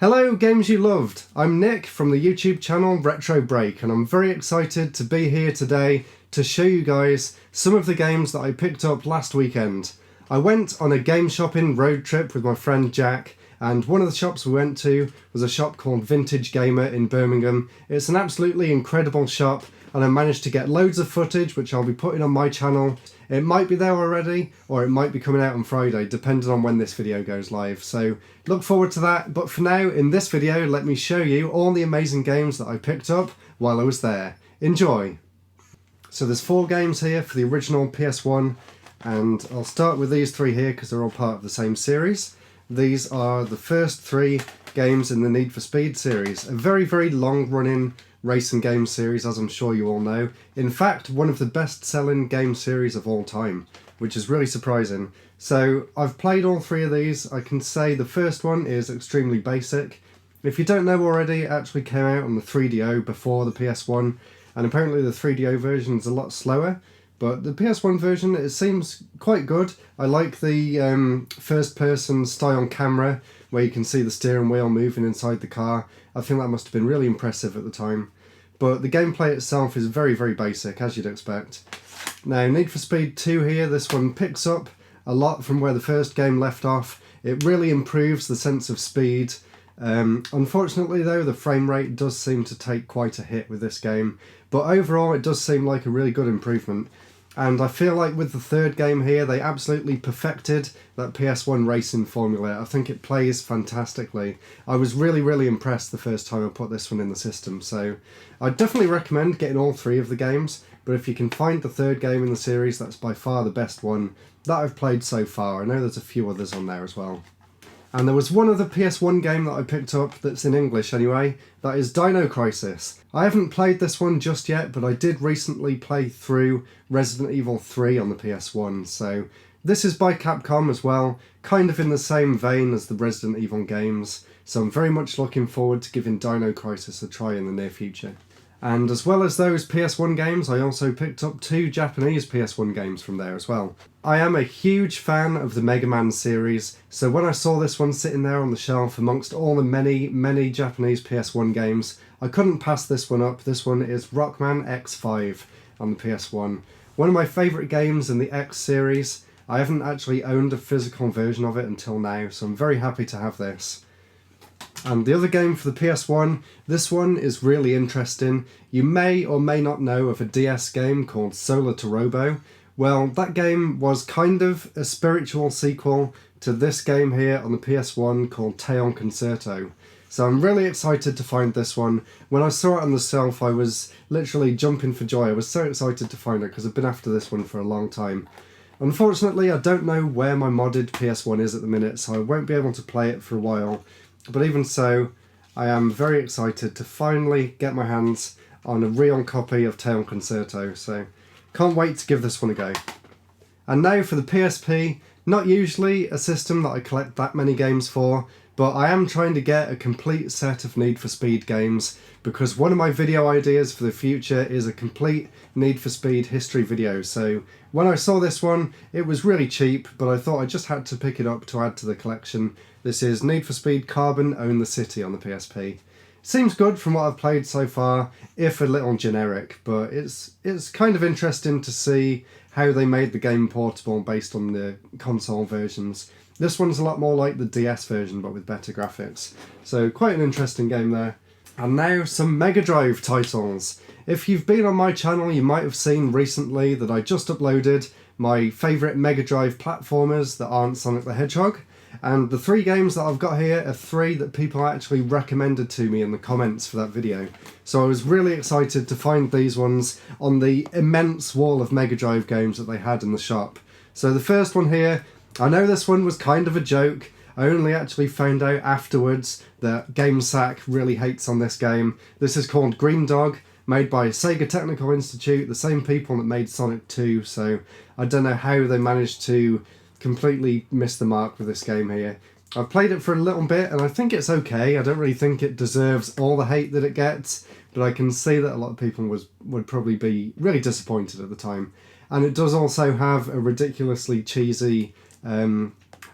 Hello Games You Loved, I'm Nick from the YouTube channel RetroBreak and I'm very excited to be here today to show you guys some of the games that I picked up last weekend. I went on a game shopping road trip with my friend Jack, and one of the shops we went to was a shop called Vintage Gamer in Birmingham. It's an absolutely incredible shop and I managed to get loads of footage which I'll be putting on my channel. It might be there already or it might be coming out on Friday depending on when this video goes live, so look forward to that. But for now, in this video, let me show you all the amazing games that I picked up while I was there. Enjoy! So there's 4 games here for the original PS1, and I'll start with these 3 here because they're all part of the same series. These are the first 3 games in the Need for Speed series, a very, very long-running racing game series, as I'm sure you all know. In fact, one of the best-selling game series of all time, which is really surprising. So I've played all 3 of these. I can say the first one is extremely basic. If you don't know already, it actually came out on the 3DO before the PS1, and apparently the 3DO version is a lot slower. But the PS1 version, it seems quite good. I like the first-person style camera, where you can see the steering wheel moving inside the car. I think that must have been really impressive at the time. But the gameplay itself is very, very basic, as you'd expect. Now, Need for Speed 2 here, this one picks up a lot from where the first game left off. It really improves the sense of speed. Unfortunately though, the frame rate does seem to take quite a hit with this game. But overall, it does seem like a really good improvement. And I feel like with the third game here, they absolutely perfected that PS1 racing formula. I think it plays fantastically. I was really, really impressed the first time I put this one in the system. So I'd definitely recommend getting all 3 of the games. But if you can find the third game in the series, that's by far the best one that I've played so far. I know there's a few others on there as well. And there was one other PS1 game that I picked up that's in English anyway, that is Dino Crisis. I haven't played this one just yet, but I did recently play through Resident Evil 3 on the PS1, so this is by Capcom as well, kind of in the same vein as the Resident Evil games, so I'm very much looking forward to giving Dino Crisis a try in the near future. And as well as those PS1 games, I also picked up 2 Japanese PS1 games from there as well. I am a huge fan of the Mega Man series, so when I saw this one sitting there on the shelf amongst all the many, many Japanese PS1 games, I couldn't pass this one up. This one is Rockman X5 on the PS1. One of my favourite games in the X series. I haven't actually owned a physical version of it until now, so I'm very happy to have this. And the other game for the PS1, this one is really interesting. You may or may not know of a DS game called Solar to Robo. Well, that game was kind of a spiritual sequel to this game here on the PS1 called Taeyang Concert. So I'm really excited to find this one. When I saw it on the shelf, I was literally jumping for joy. I was so excited to find it because I've been after this one for a long time. Unfortunately, I don't know where my modded PS1 is at the minute, so I won't be able to play it for a while. But even so, I am very excited to finally get my hands on a real copy of Taeyang Concert, so can't wait to give this one a go. And now for the PSP, not usually a system that I collect that many games for, but I am trying to get a complete set of Need for Speed games because one of my video ideas for the future is a complete Need for Speed history video. So when I saw this one, it was really cheap, but I thought I just had to pick it up to add to the collection. This is Need for Speed Carbon Own the City on the PSP. Seems good from what I've played so far, if a little generic, but it's kind of interesting to see how they made the game portable based on the console versions. This one's a lot more like the DS version, but with better graphics. So quite an interesting game there. And now some Mega Drive titles. If you've been on my channel, you might have seen recently that I just uploaded my favourite Mega Drive platformers that aren't Sonic the Hedgehog. And the 3 games that I've got here are 3 that people actually recommended to me in the comments for that video. So I was really excited to find these ones on the immense wall of Mega Drive games that they had in the shop. So the first one here, I know this one was kind of a joke. I only actually found out afterwards that GameSack really hates on this game. This is called Green Dog, made by Sega Technical Institute, the same people that made Sonic 2, so I don't know how they managed to completely miss the mark with this game here. I've played it for a little bit and I think it's okay. I don't really think it deserves all the hate that it gets, but I can see that a lot of people would probably be really disappointed at the time. And it does also have a ridiculously cheesy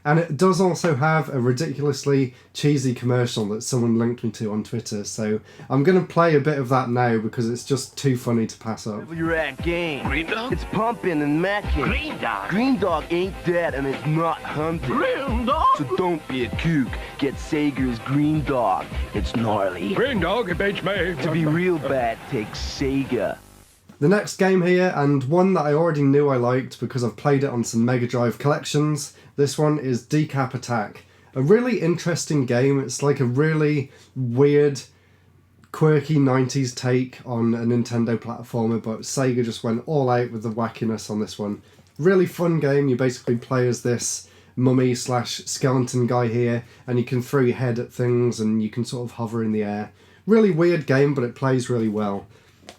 And it does also have a ridiculously cheesy commercial that someone linked me to on Twitter, so I'm going to play a bit of that now because it's just too funny to pass up. You're at game. Green dog? It's pumping and macking. Green dog? Green dog ain't dead and it's not hunted. Green dog? So don't be a kook. Get Sager's Green Dog. It's gnarly. Green dog, it beats me. To be real bad, take Sega. The next game here, and one that I already knew I liked because I've played it on some Mega Drive collections, this one is Decap Attack. A really interesting game. It's like a really weird, quirky 90s take on a Nintendo platformer, but Sega just went all out with the wackiness on this one. Really fun game. You basically play as this mummy slash skeleton guy here, and you can throw your head at things and you can sort of hover in the air. Really weird game, but it plays really well.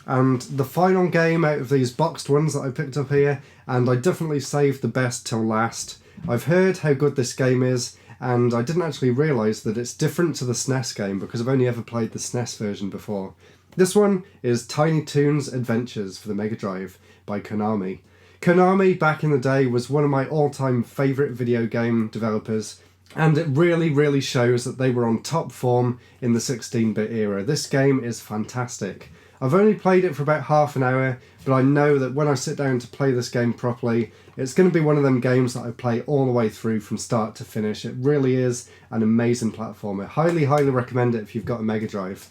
And the final game out of these boxed ones that I picked up here, and I definitely saved the best till last. I've heard how good this game is, and I didn't actually realise that it's different to the SNES game because I've only ever played the SNES version before. This one is Tiny Toons Adventures for the Mega Drive by Konami. Konami back in the day was one of my all-time favourite video game developers, and it really shows that they were on top form in the 16-bit era. This game is fantastic. I've only played it for about half an hour, but I know that when I sit down to play this game properly, it's going to be one of them games that I play all the way through from start to finish. It really is an amazing platformer. Highly recommend it if you've got a Mega Drive.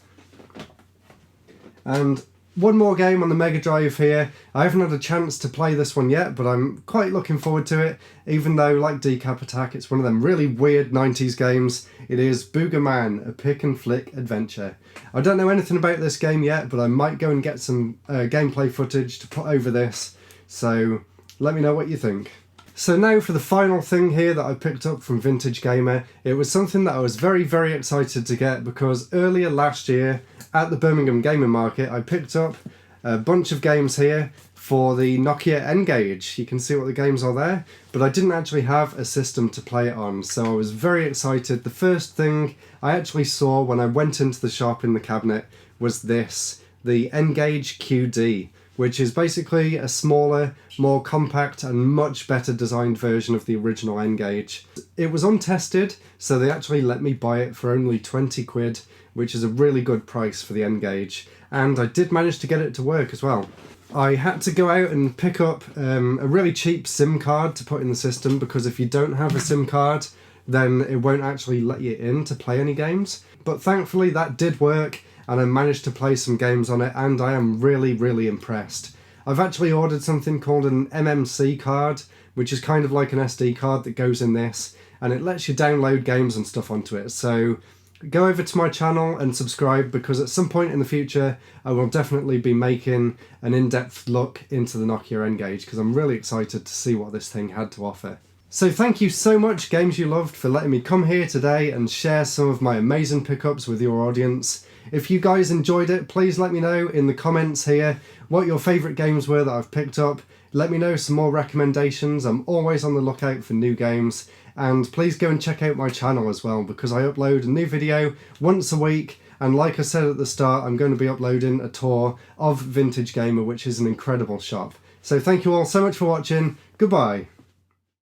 And one more game on the Mega Drive here. I haven't had a chance to play this one yet, but I'm quite looking forward to it, even though, like Decap Attack, it's one of them really weird 90s games. It is Boogerman, a pick and flick adventure. I don't know anything about this game yet, but I might go and get some gameplay footage to put over this, so let me know what you think. So now for the final thing here that I picked up from Vintage Gamer. It was something that I was very excited to get because earlier last year at the Birmingham Gaming Market I picked up a bunch of games here for the Nokia N-Gage. You can see what the games are there, but I didn't actually have a system to play it on, so I was very excited. The first thing I actually saw when I went into the shop in the cabinet was this, the N-Gage QD, which is basically a smaller, more compact and much better designed version of the original N-Gage. It was untested, so they actually let me buy it for only 20 quid, which is a really good price for the N-Gage, and I did manage to get it to work as well. I had to go out and pick up a really cheap SIM card to put in the system, because if you don't have a SIM card, then it won't actually let you in to play any games. But thankfully that did work, and I managed to play some games on it, and I am really impressed. I've actually ordered something called an MMC card, which is kind of like an SD card that goes in this, and it lets you download games and stuff onto it. So go over to my channel and subscribe, because at some point in the future I will definitely be making an in-depth look into the Nokia N-Gage, because I'm really excited to see what this thing had to offer. So thank you so much, GamesYouLoved, for letting me come here today and share some of my amazing pickups with your audience. If you guys enjoyed it, please let me know in the comments here what your favourite games were that I've picked up. Let me know some more recommendations. I'm always on the lookout for new games. And please go and check out my channel as well, because I upload a new video once a week. And like I said at the start, I'm going to be uploading a tour of Vintage Gamer, which is an incredible shop. So thank you all so much for watching. Goodbye.